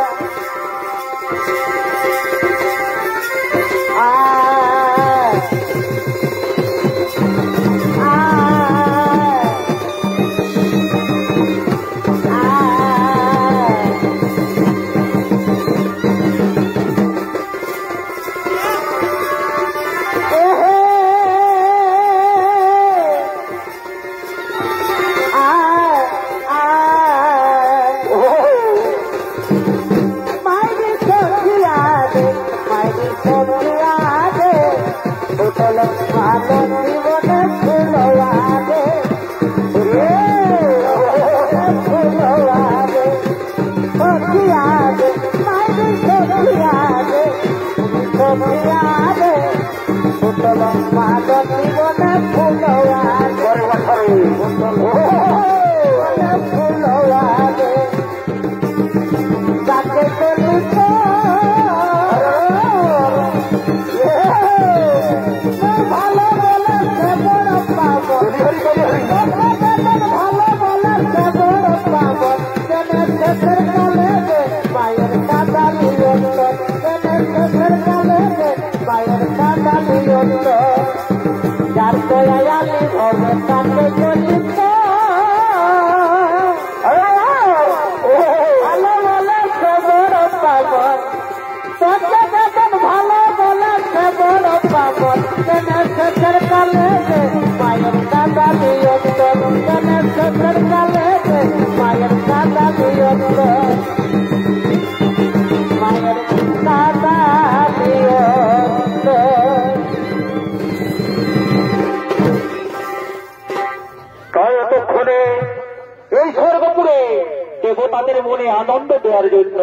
Speaker 2: দেবতাদের মনে আনন্দ দেওয়ার জন্য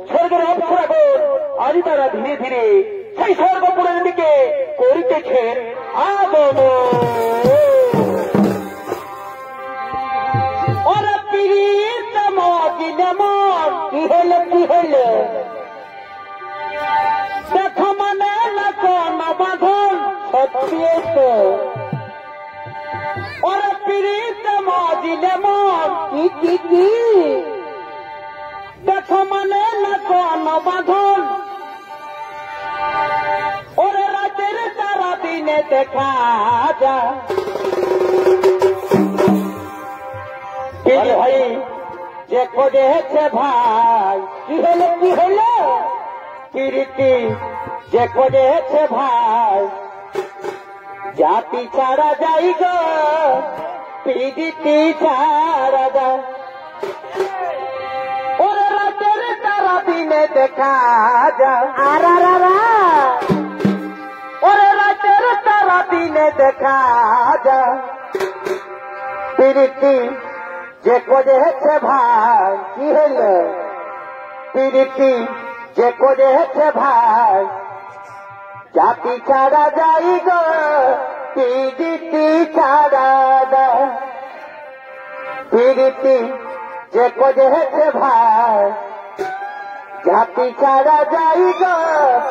Speaker 2: স্বর্গের অপ্সরাগণ আজ তারা ধীরে ধীরে সেই স্বর্গ উপরের দিকে করিতেছেন আগমন। ওরা পিড়িত মদিনে মন কি হলো কি হলো দেখো মানে না কোন বাঁধন সত্যি তো ওরা পিড়িত মদিনে মন কি কি কি দেখো মানে না কোন বাঁধন ওরে রাতের তারা দিনে দেখা যায়। ভাই যে করেছে ভাই কি হলো কি হলো প্রীতি যে করেছে ভাই জাতি ছাড়া যাই গো প্রীতি ছাড়া যায়। ওরে রাতের তারা দিনে দেখা যায় ওরে রাতের তারা দিনে দেখা যায়। প্রীতি যে করেছে ভাই কি হলো প্রীতি যে করেছে ভাই জাতি ছাড়া যাই গো প্রীতি ছাড়া যায়। প্রীতি যে করেছে ভাই জাতি ছাড়া যাই গো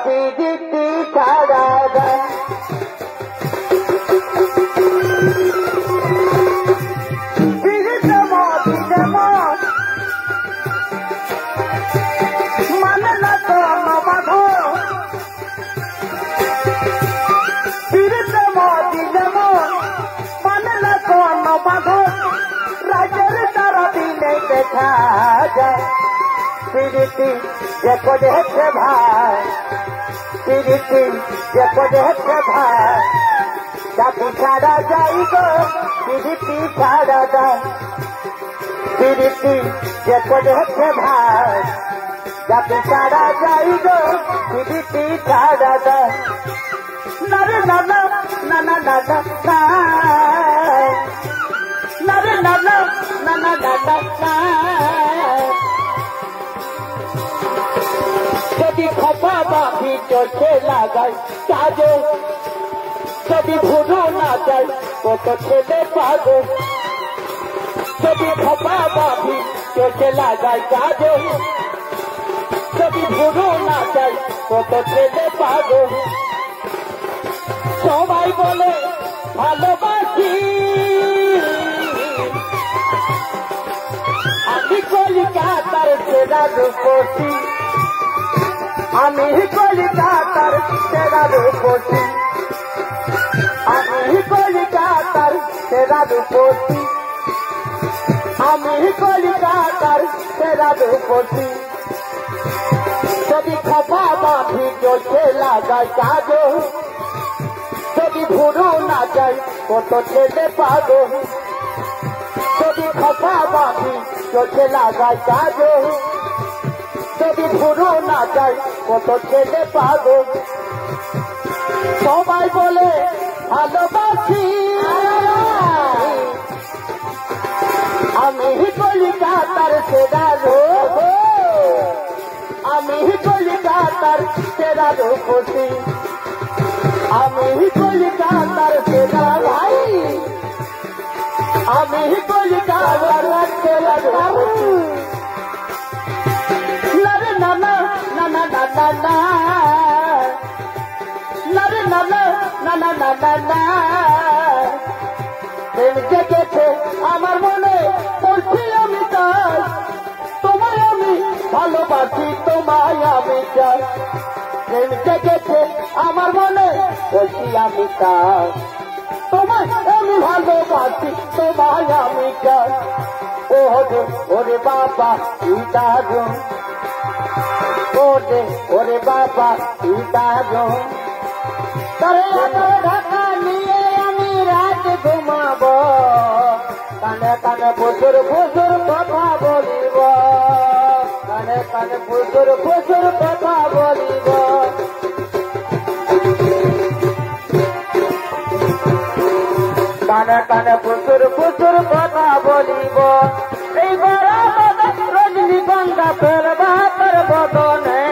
Speaker 2: প্রীতি ছাড়া যায়। মানে না কোন বাঁধন পীড়িত মদিনে মন মানে না কোন বাঁধন রাজের তারা দিনে দেখা যায়। প্রীতি যে করেছে ভাই প্রীতি যে করেছে ভাই জাতি ছাড়া যাই গো প্রীতি ছাড়া যায়। প্রীতি যে করেছে ভাই জাতি ছাড়া যাই গো প্রীতি ছাড়া যায়। নারে নানা নানা নানা নারে নানা নানা নানা যদি খপা বাঁধি চোখে লাগাই কাজে যদি ভুরু না যায় কত ছেলে পাগল যদি খপা বাঁধি চোখে লাগাই কাজে যদি ভুরু না যায় কত ছেলে পাগল। সবাই বলে ভালোবাসি আমি কলিকাতার সেরা রূপসী আমি কলিকাতার সেরা রূপসী আমি কলিকাতার সেরা রূপসী আমি কলিকাতার সেরা রূপসী যদি খপা বাঁধি চোখে লাগায় কাজো যদি ভুরু না যায় কত ছেলে পাগল যদি খপা বাঁধি চোখে লাগায় কাজো যদি ভুরু না যায় কত ছেলে পাগল। সবাই বলে ভালোবাসি আমি কলিকাতার সেরা রূপ আমি কলিকাতার সেরা রূপসী আমি কলিকাতার সেরা ভাই আমি কলিকাতার সেরা রূপসী। নারে নানা নানা নানা নারে নানা নানা নানা প্রেম জেগেছে আমার মনে পড়ছি আমি তাই তোমায় আমি ভালোবাসি তোমায় আমি চাই। প্রেম জেগেছে আমার মনে পড়ছি আমি তাই তোমায় আমি ভালোবাসি তোমায় আমি চাই। ওরে ওরে বাবা দারুণ ওরে বাবা দারুণ তরে ঢাকা নিয়ে আমি রাত ঘুমাবো কানে কানে প্রচুর প্রচুর কথা বলিব কানে কানে প্রচুর প্রচুর কথা বলিব। কানে কানে প্রচুর প্রচুর কথা বলিব। এই রজনীগন্ধা ফেলবা তোর বদনে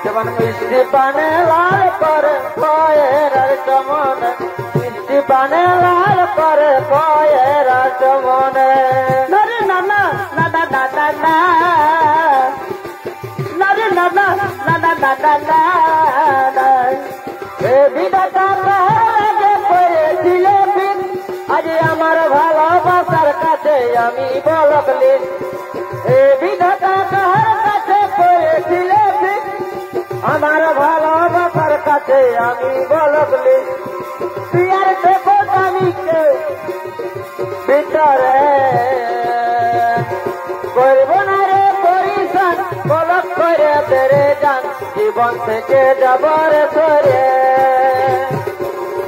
Speaker 2: যেমন মিষ্টি বানে লাল করে কয়ের চমনে মিষ্টি বানে লাল করে কয়ের চমনে নারে নানা নানা নানা না নারে নানা নানা নানা না এ বিধাতা আগে করেছিলে বিন আজ আমার ভালোবাসার কাছে আমি বলকলি এ বিধাতা কাছে করেছিলে বিন আমার ভালোবাসার কাছে আমি বলকলি পিয়ার দেখো স্বামীকে ভিতরে করবো না রে পরিশান বলক করে তেরে যান জীবন থেকে যাবার সরে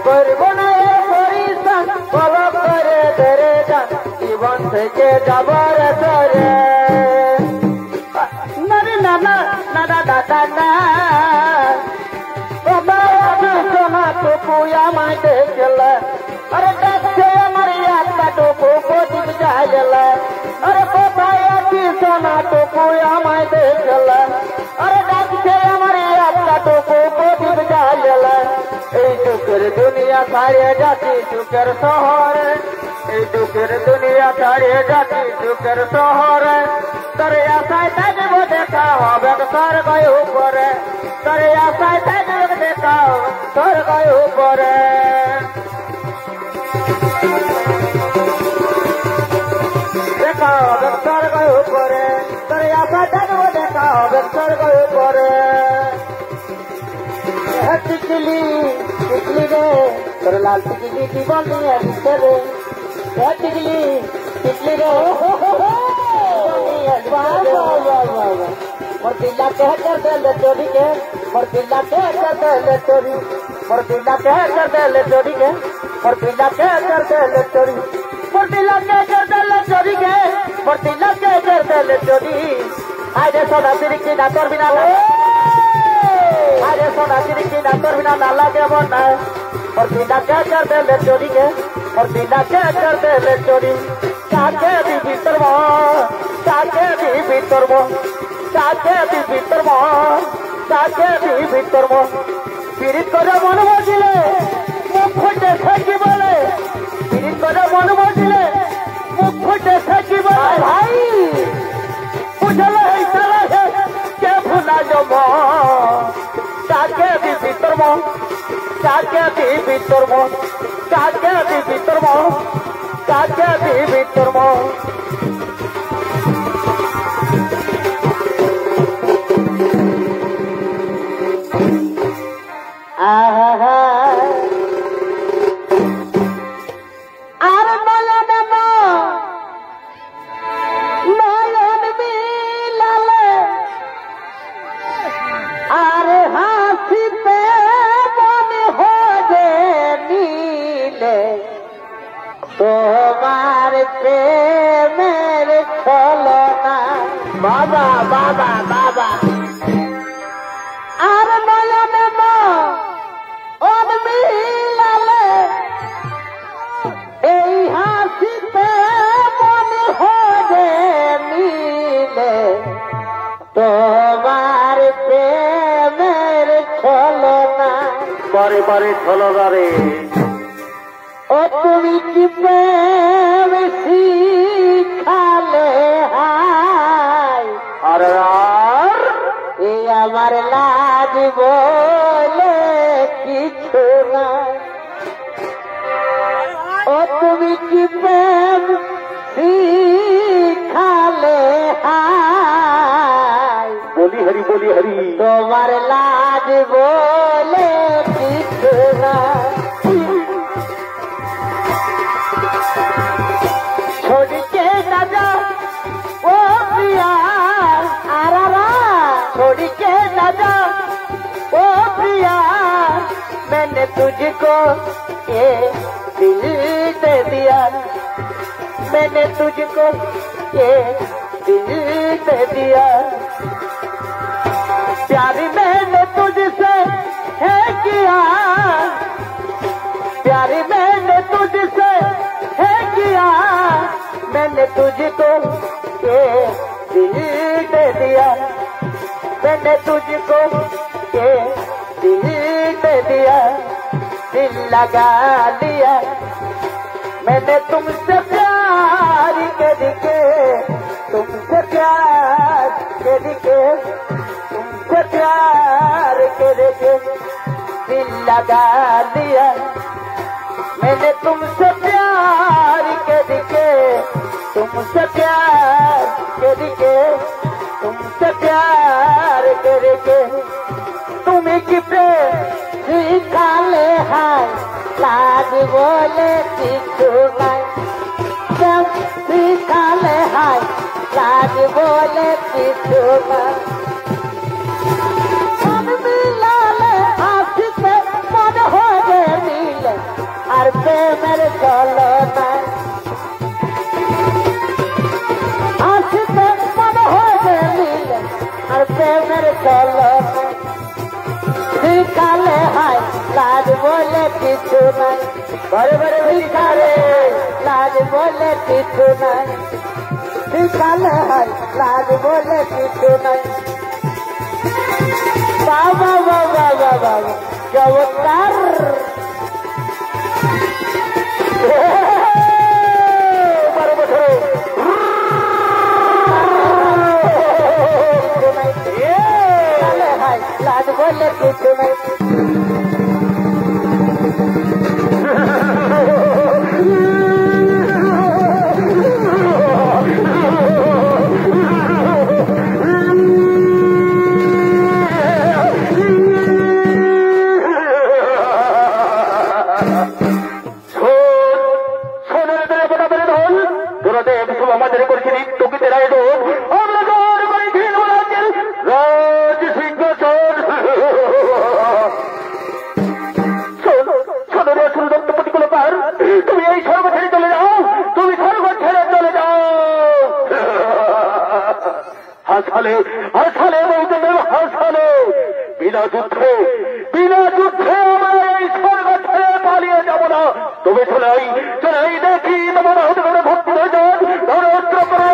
Speaker 2: করবো না রে পরিশান বলক করে তেরে যান জীবন থেকে যাবার সরে নারে নানা নানা দাদা না সোনা টুকু আমায় দেখলে আরে দেখছে আমার একটা টুকু প্রদীপ জ্বালে আরে কোথায় আছি সোনা টুকু আমায় দেখলে আরে দেখছে আমার একটা টুকু প্রদীপ জ্বালে এই দুঃখের দুনিয়া ছাড়িয়ে যাচ্ছি সুখের শহরে এই দুঃখের দুনিয়া ছাড়িয়ে যাচ্ছি সুখের শহরে তোর আশায় থাকবো দেখা হবে স্বর্গ উপরে তোর আশায় থাকবো দেখা স্বর্গ উপরে দেখা হবে স্বর্গ উপরে তোর আশায় থাকবো দেখা হবে স্বর্গ উপরে টিকলি টিকলি রে তোর লাল টিকলি জীবন নিয়ে লিখতে রে টিকলি টিকলি রে मर्दिल्ला कह कर दे ले चोरी के मर्दिल्ला कह कर दे ले चोरी मर्दिल्ला कह कर दे ले चोरी के मर्दिल्ला कह कर दे ले चोरी मर्दिल्ला कह कर दे ले चोरी के मर्दिल्ला कह कर दे ले चोरी आजे सोना तेरी की ना तोर बिना आजे सोना तेरी की ना तोर बिना ना लागे बोना मर्दिल्ला कह कर दे ले चोरी के मर्दिल्ला कह कर दे ले चोरी साके भी भीतर मो साके भी भीतर मो साके भी भीतर मो साके भी भीतर मो पीड़ित करे मन बजिले मुख फुटे फेंकी बोले पीड़ित करे मन बजिले मुख फुटे फेंकी बोले भाई बुझले है साला है के भुला जमो साके भी भीतर मो साके भी भीतर मो साके भी भीतर मो साके भी भीतर मो আর নয়ন নয়ন মিলালে আর হাসিতে মনে হবে মিলে তোমার প্রেমের ছলনা বাবা বাবা বাবা আর নয়ন মিলালে এই হাসিতে মনে হবে মিলে তোমার প্রেমের ছলনা
Speaker 1: বারে বারে ছলগারে
Speaker 2: ও তুমি কি প্রেম শিখালে হাই
Speaker 1: আর
Speaker 2: এই আমার লাজ বলে কিছু না ও তুমি কি প্রেম শিখালে হাই
Speaker 1: বলি হরি
Speaker 2: তোমার লাজ বলে কিছু না छोड़ के न जा ओ प्रिया आरा छोड़ के न जा ओ प्रिया मैंने तुझको ये दिल दे दिया मैंने तुझको ये दिल दे दिया प्यार मैंने तुझसे है किया प्यार मैंने तुझसे है किया मैंने तुझको ये दिल दे दिया मैंने तुझको ये दिल लगा लिया मैंने तुमसे प्यार करके तुमसे प्यार करके तुमसे प्यार करके दिल लगा लिया मैंने तुमसे प्यार करके तुमसे प्यार करके तुमसे प्यार करके तुम्हें कि শিখালে হাই লাজ বলে কিছু নাই শিখালে হাই লাজ বলে কিছু নাই মন মিলালে হাসিতে মন হয়ে মিলে আর প্রেমের চলো নাই হাসিতে মন হয়ে মিলে আর প্রেমের চলো নাই শিখালে হাই লাজ বলে কিছু নাই বড় বড় শিখালে লাজ বলে কিছু নাই শিখালে হাই লাজ বলে কিছু নাই বাবা বাবা বাবা চমৎকার লাজ বলে কিছু নাই
Speaker 1: আমাদের করছি তোকে তেরাই দোষ আমরা রাজ সিংহাসন সদরে সুন্দর প্রতিকূল পার তুমি এই স্বর্গ ছেড়ে চলে যাও তুমি স্বর্গ ছেড়ে চলে যাও হাসালে হাসালে বৌদ্ধদেব হাসালে বিনা যুদ্ধে আমরা এই স্বর্গ ছেড়ে পালিয়ে যাবো না তুমি চলাই চলাই দেখি তোমার হতে করে ভক্তি হয়ে যান ধরে অস্ত্র করো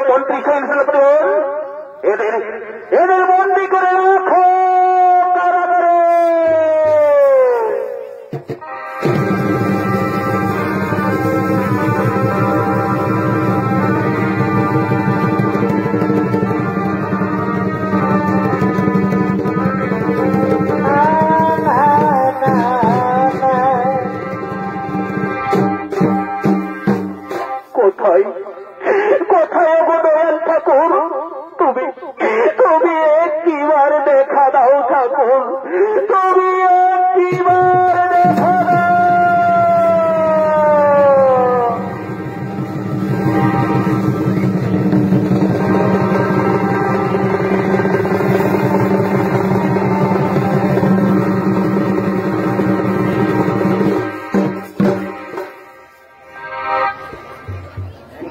Speaker 1: মন্ত্রী এদের বন্দি করে রাখো কারাগারে কোথায় কোথায় দয়াল ঠাকুর তুমি তুমি একটিবার দেখা দাও ঠাকুর তুমি একটিবার দেখা দাও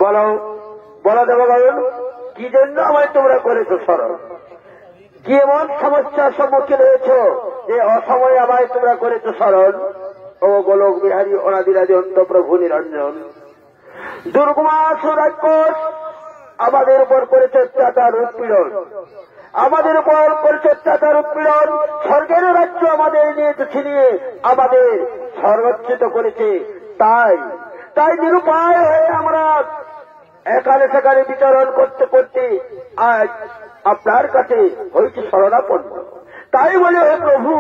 Speaker 1: বলো বলো দেবগণ কি জন্য আমায় তোমরা করেছো স্মরণ কি এমন সমস্যার সম্মুখীন হয়েছ যে অসময়ে আমায় তোমরা করেছো স্মরণ ও গোলক বিহারী অনাদিরাজি অন্ত প্রভু নিরঞ্জন দুর্গমাসুর রাক্ষস আমাদের উপর করেছে অত্যাচার উৎপীড়ন আমাদের উপর করেছে অত্যাচার উৎপীড়ন স্বর্গের রাজ্য আমাদের নিয়ে ছিনিয়ে আমাদের সর্বোচ্চিত করেছে তাই নিরুপায় হয়ে আমরা এখানে সেখানে বিচরণ করতে করতে আজ আপনার কাছে হয়েছে শরণাপন্ন তাই বলে হে প্রভু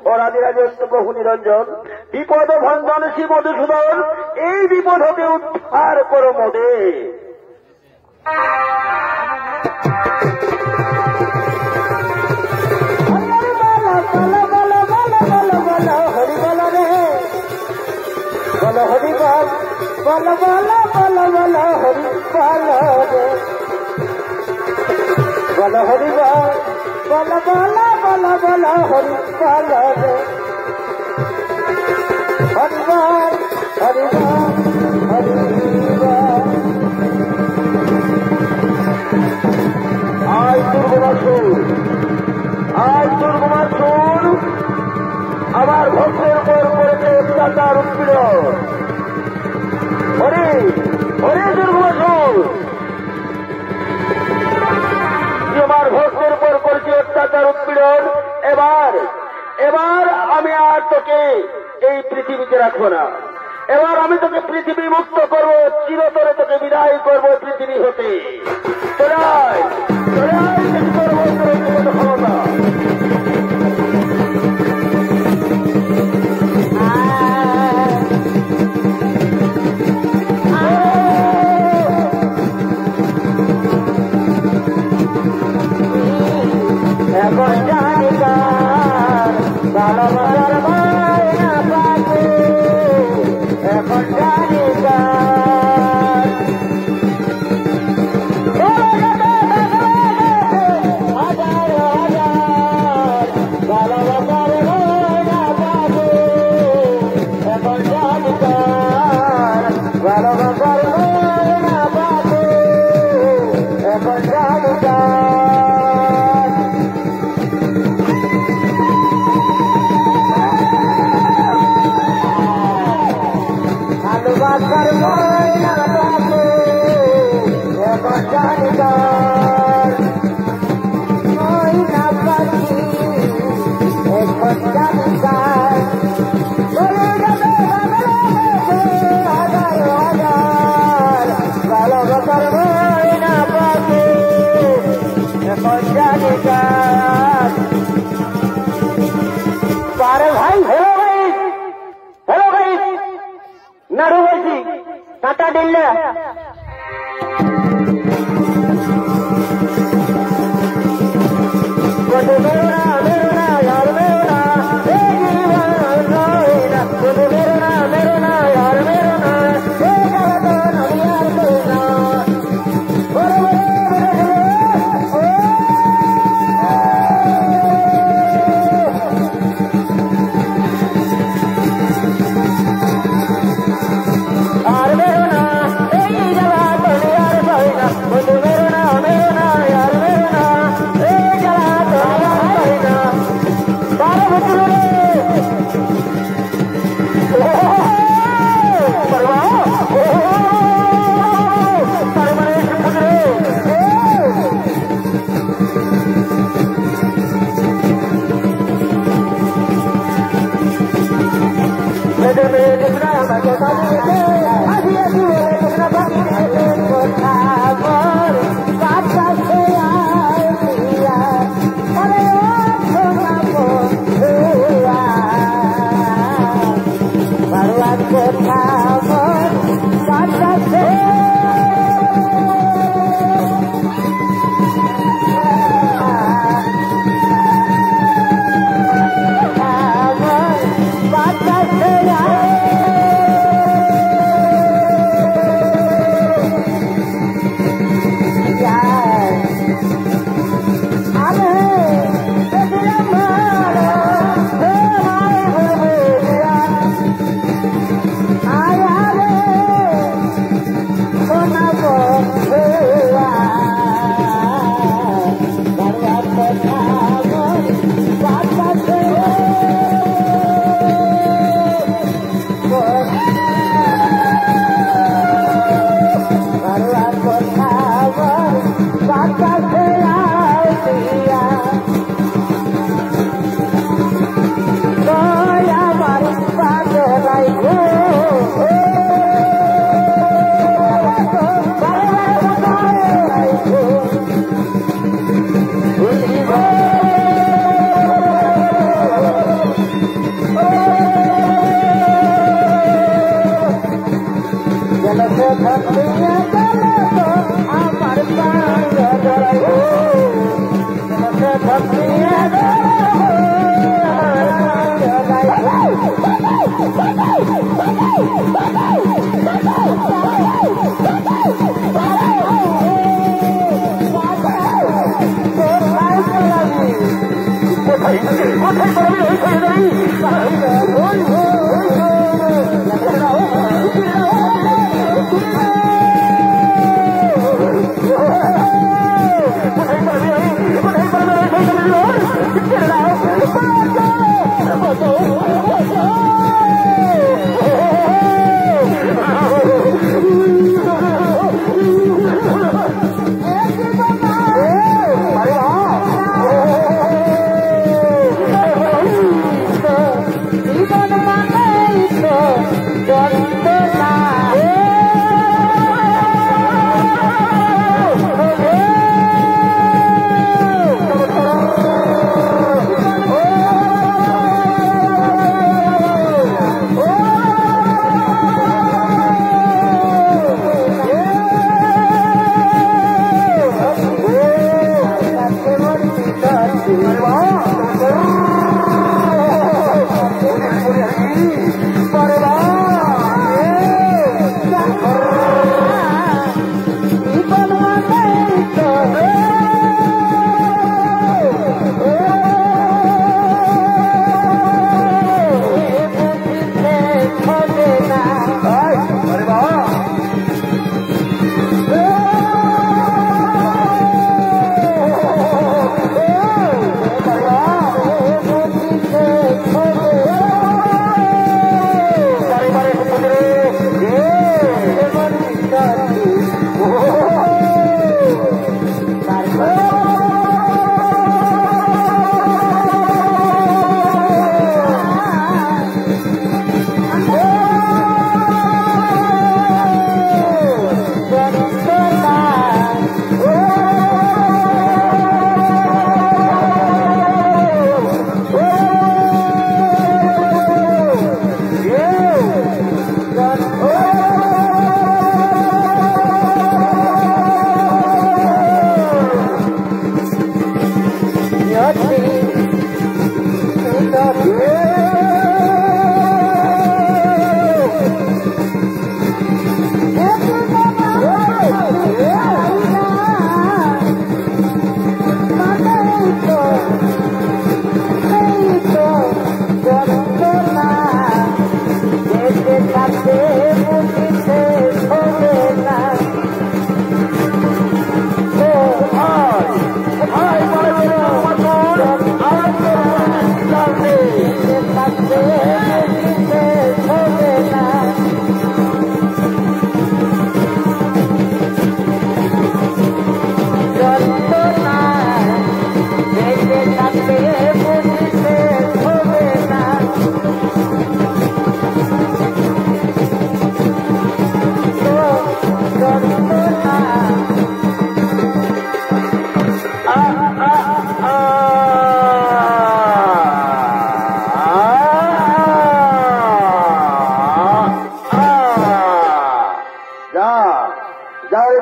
Speaker 1: অনাদিরাজন্ত প্রভু নিরঞ্জন বিপদ ভঞ্জন শ্রী মধুসূদন এই বিপদ হতে উদ্ধার করো মদে বলো বলো বলো বলো বলো
Speaker 2: বল বল বল বল হরি বল রে বল হরি বল বল বল বল হরি বল রে হরি বল হরি বল হরি বল।
Speaker 1: আজ দুর্গমার সুর, আজ দুর্গমার সুর আমার ভক্তের উপর করেছে অত্যাচার উৎপীড়ন। হরি হরি দুর্গমার সুর আমার ভক্তের উপর করেছে অত্যাচার উৎপীড়ন। এবার এবার আমি আর তোকে এই পৃথিবীতে রাখবো না। এবার আমি তোকে পৃথিবী মুক্ত করবো, চিরতরে তোকে বিদায় করবো পৃথিবী হতে। চলে আয়, চলে আয়, কিছু করবো তোর ক্ষমতা।
Speaker 2: এখন জানি কার ভালোবাসার মায়া পাবো, এখন জানি কার হাজার হাজার ভালোবাসার মায়া পাবো, এখন জানি কার ভালোবাসার মায়া পাবো, এখন জানি কার। ভালোবাসার ময়না পাবো, এখন জানি কার ময়না পাখি, এখন জানি কার চলে যাবে হাজার হাজার ভালোবাসার ময়না পাবো, এখন জানি কার। পারে ভাই, হ্যালো ভাই নাড়ু বলছি, কাটা দিল্লা আর মেরো না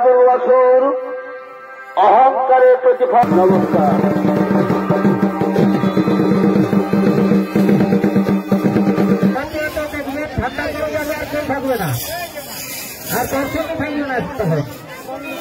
Speaker 1: দুর্বাসুর অহংকারের প্রতিফল। নমস্কার।
Speaker 2: ঠান্ডা পড়ে যাবে, আর কেউ থাকবে না, আর দর্শক থাকবে না তখন।
Speaker 1: তুমি